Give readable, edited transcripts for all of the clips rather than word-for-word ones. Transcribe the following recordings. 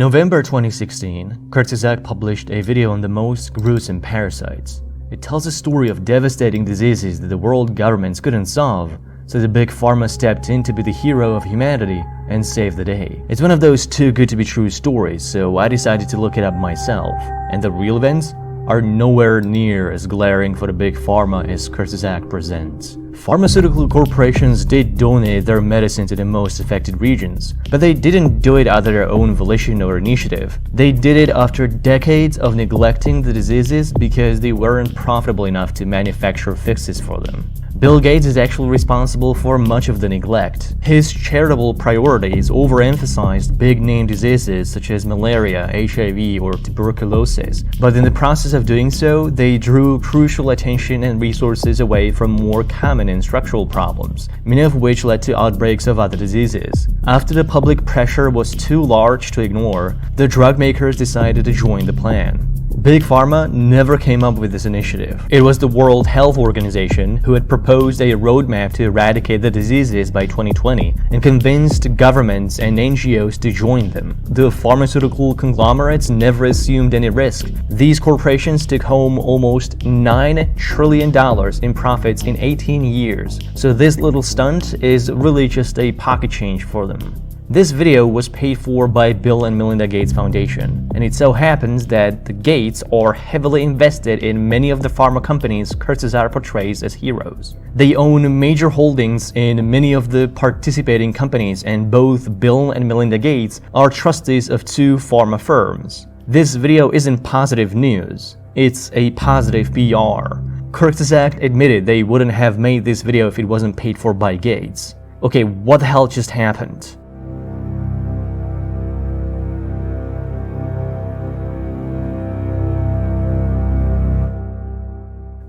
November 2016, Kurzgesagt published a video on the most gruesome parasites. It tells a story of devastating diseases that the world governments couldn't solve, so the big pharma stepped in to be the hero of humanity and save the day. It's one of those too good to be true stories, so I decided to look it up myself, and the real events are nowhere near as glaring for the big pharma as Kurzgesagt presents. Pharmaceutical corporations did donate their medicine to the most affected regions, but they didn't do it out of their own volition or initiative. They did it after decades of neglecting the diseases because they weren't profitable enough to manufacture fixes for them. Bill Gates is actually responsible for much of the neglect. His charitable priorities overemphasized big-name diseases such as malaria, HIV, or tuberculosis, but in the process of doing so, they drew crucial attention and resources away from more common and structural problems, many of which led to outbreaks of other diseases. After the public pressure was too large to ignore, the drug makers decided to join the plan. Big Pharma never came up with this initiative. It was the World Health Organization who had proposed a roadmap to eradicate the diseases by 2020 and convinced governments and NGOs to join them. The pharmaceutical conglomerates never assumed any risk. These corporations took home almost $9 trillion in profits in 18 years, so this little stunt is really just a pocket change for them. This video was paid for by Bill and Melinda Gates Foundation, and it so happens that the Gates are heavily invested in many of the pharma companies Kurzgesagt portrays as heroes. They own major holdings in many of the participating companies, and both Bill and Melinda Gates are trustees of two pharma firms. This video isn't positive news, it's a positive PR. Kurzgesagt admitted they wouldn't have made this video if it wasn't paid for by Gates. Okay, what the hell just happened?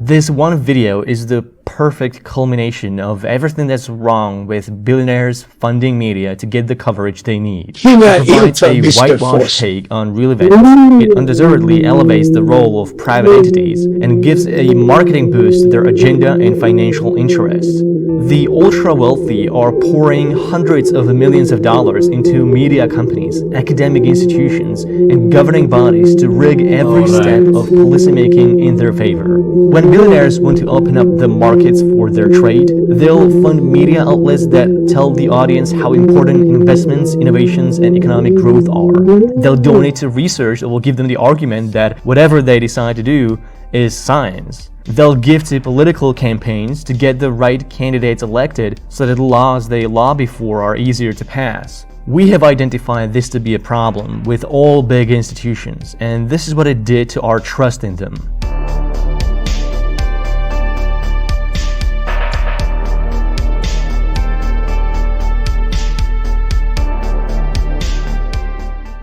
This one video is the perfect culmination of everything that's wrong with billionaires funding media to get the coverage they need. It provides a whitewashed take on real events. It undeservedly elevates the role of private entities and gives a marketing boost to their agenda and financial interests. The ultra-wealthy are pouring hundreds of millions of dollars into media companies, academic institutions, and governing bodies to rig every step of policymaking in their favor. When billionaires want to open up the markets for their trade, they'll fund media outlets that tell the audience how important investments, innovations, and economic growth are. They'll donate to research that will give them the argument that whatever they decide to do is science. They'll give to political campaigns to get the right candidates elected so that the laws they lobby for are easier to pass. We have identified this to be a problem with all big institutions, and this is what it did to our trust in them.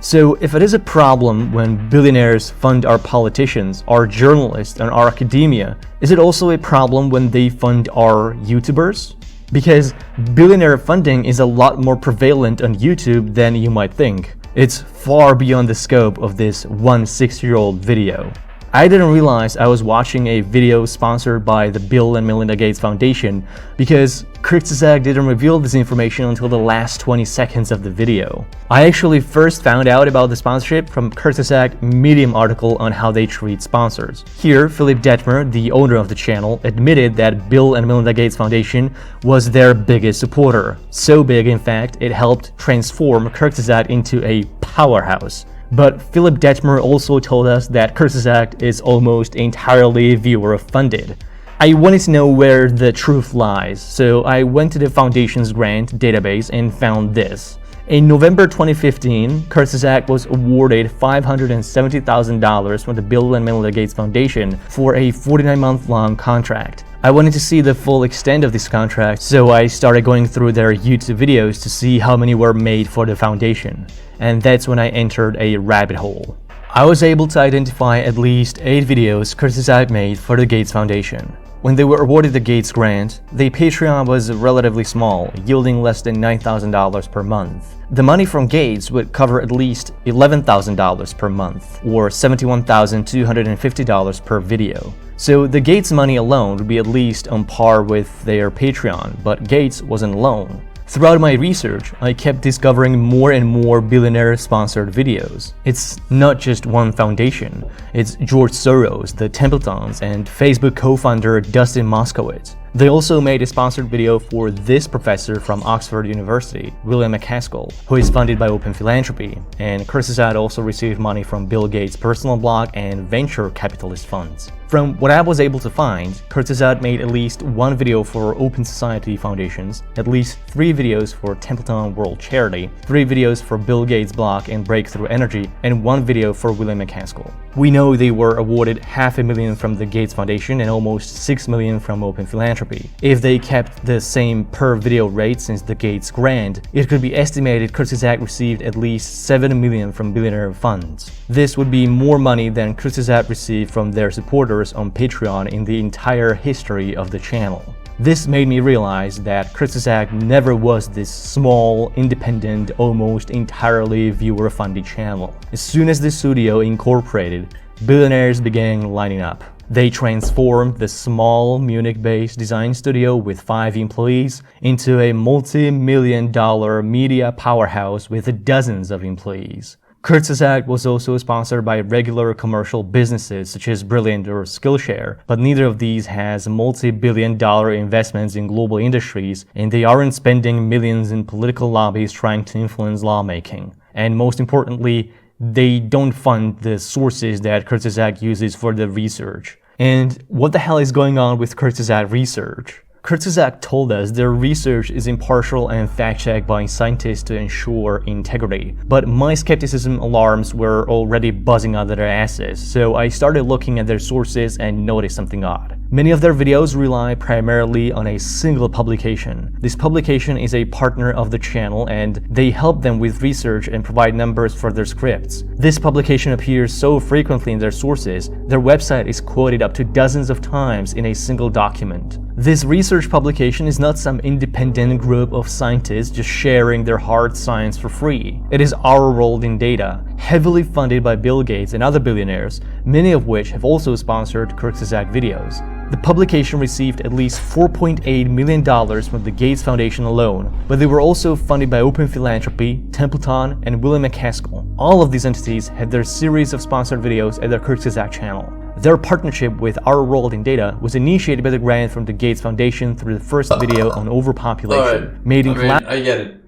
So if it is a problem when billionaires fund our politicians, our journalists, and our academia, is it also a problem when they fund our YouTubers? Because billionaire funding is a lot more prevalent on YouTube than you might think. It's far beyond the scope of this 6-year-old video. I didn't realize I was watching a video sponsored by the Bill and Melinda Gates Foundation because Kurzgesagt didn't reveal this information until the last 20 seconds of the video. I actually first found out about the sponsorship from Kurzgesagt Medium article on how they treat sponsors. Here, Philip Detmer, the owner of the channel, admitted that Bill and Melinda Gates Foundation was their biggest supporter. So big, in fact, it helped transform Kurzgesagt into a powerhouse. But Philip Detmer also told us that Kurzgesagt is almost entirely viewer funded. I wanted to know where the truth lies, so I went to the Foundation's grant database and found this. In November 2015, Kurzgesagt was awarded $570,000 from the Bill and Melinda Gates Foundation for a 49-month-long contract. I wanted to see the full extent of this contract, so I started going through their YouTube videos to see how many were made for the foundation. And that's when I entered a rabbit hole. I was able to identify at least 8 videos Kurzgesagt made for the Gates Foundation. When they were awarded the Gates grant, the Patreon was relatively small, yielding less than $9,000 per month. The money from Gates would cover at least $11,000 per month, or $71,250 per video. So the Gates money alone would be at least on par with their Patreon, but Gates wasn't alone. Throughout my research, I kept discovering more and more billionaire-sponsored videos. It's not just one foundation. It's George Soros, the Templetons, and Facebook co-founder Dustin Moskovitz. They also made a sponsored video for this professor from Oxford University, William MacAskill, who is funded by Open Philanthropy, and Kurzgesagt also received money from Bill Gates' personal blog and venture capitalist funds. From what I was able to find, Kurzgesagt made at least one video for Open Society Foundations, at least 3 videos for Templeton World Charity, 3 videos for Bill Gates' blog and Breakthrough Energy, and 1 video for William MacAskill. We know they were awarded $500,000 from the Gates Foundation and almost $6 million from Open Philanthropy. If they kept the same per video rate since the Gates grant, it could be estimated Kurzgesagt received at least $7 million from billionaire funds. This would be more money than Kurzgesagt received from their supporters on Patreon in the entire history of the channel. This made me realize that Kurzgesagt never was this small, independent, almost entirely viewer-funded channel. As soon as the studio incorporated, billionaires began lining up. They transformed the small Munich-based design studio with 5 employees into a multi-million-dollar media powerhouse with dozens of employees. Kurzgesagt was also sponsored by regular commercial businesses such as Brilliant or Skillshare, but neither of these has multi-billion-dollar investments in global industries, and they aren't spending millions in political lobbies trying to influence lawmaking. And most importantly, they don't fund the sources that Kurzgesagt uses for the research. And what the hell is going on with Kurzgesagt research? Kurzgesagt told us their research is impartial and fact-checked by scientists to ensure integrity. But my skepticism alarms were already buzzing out of their asses, so I started looking at their sources and noticed something odd. Many of their videos rely primarily on a single publication. This publication is a partner of the channel and they help them with research and provide numbers for their scripts. This publication appears so frequently in their sources, their website is quoted up to dozens of times in a single document. This research publication is not some independent group of scientists just sharing their hard science for free. It is our world in data, heavily funded by Bill Gates and other billionaires, many of which have also sponsored Kurzgesagt videos. The publication received at least $4.8 million from the Gates Foundation alone, but they were also funded by Open Philanthropy, Templeton, and William MacAskill. All of these entities had their series of sponsored videos at their Kurzgesagt channel. Their partnership with Our World in Data was initiated by the grant from the Gates Foundation through the first video on overpopulation, made in I get it.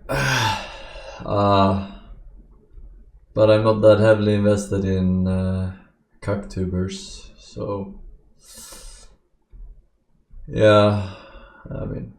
But I'm not that heavily invested in cocktubers, so yeah, I mean,